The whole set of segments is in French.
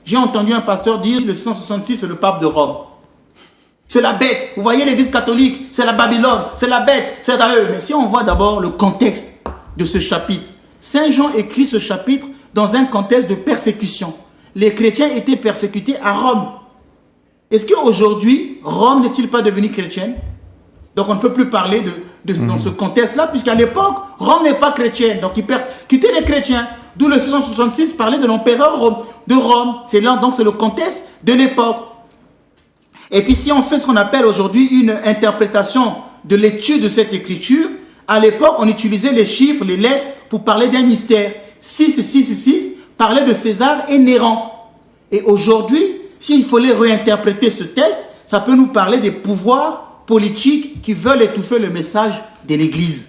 J'ai entendu un pasteur dire le 666 c'est le pape de Rome. C'est la bête. Vous voyez l'église catholique, c'est la Babylone, c'est la bête, c'est à eux. Mais si on voit d'abord le contexte de ce chapitre, Saint Jean écrit ce chapitre dans un contexte de persécution. Les chrétiens étaient persécutés à Rome. Est-ce qu'aujourd'hui, Rome n'est-il pas devenue chrétienne? Donc on ne peut plus parler dans ce contexte-là, puisqu'à l'époque, Rome n'est pas chrétienne. Donc ils persécutaient les chrétiens. D'où le 666 parlait de l'empereur de Rome. C'est le contexte de l'époque. Et puis si on fait ce qu'on appelle aujourd'hui une interprétation de l'étude de cette écriture, à l'époque, on utilisait les chiffres, les lettres pour parler d'un mystère. 6 et 6 et 6 parlaient de César et Néron. Et aujourd'hui, s'il fallait réinterpréter ce texte, ça peut nous parler des pouvoirs politiques qui veulent étouffer le message de l'Église.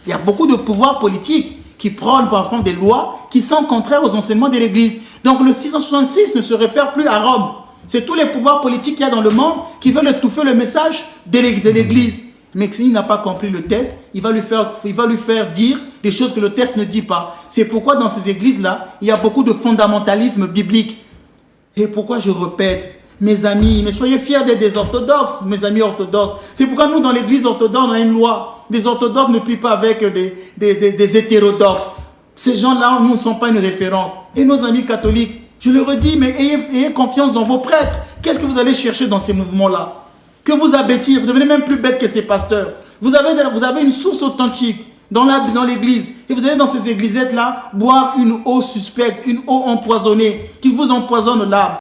Il y a beaucoup de pouvoirs politiques qui prônent parfois des lois qui sont contraires aux enseignements de l'Église. Donc le 666 ne se réfère plus à Rome. C'est tous les pouvoirs politiques qu'il y a dans le monde qui veulent étouffer le message de l'Église. Mais s'il n'a pas compris le texte, il va lui faire dire des choses que le texte ne dit pas. C'est pourquoi dans ces églises-là, il y a beaucoup de fondamentalisme biblique. Et pourquoi je répète, mes amis, mais soyez fiers d'être des orthodoxes, mes amis orthodoxes. C'est pourquoi nous, dans l'église orthodoxe, on a une loi. Les orthodoxes ne plient pas avec des hétérodoxes. Ces gens-là, nous ne sont pas une référence. Et nos amis catholiques, je le redis, mais ayez confiance dans vos prêtres. Qu'est-ce que vous allez chercher dans ces mouvements-là? Que vous abêtir, vous devenez même plus bête que ces pasteurs. Vous avez une source authentique dans l'église. Et vous allez dans ces églisettes-là boire une eau suspecte, une eau empoisonnée qui vous empoisonne l'âme.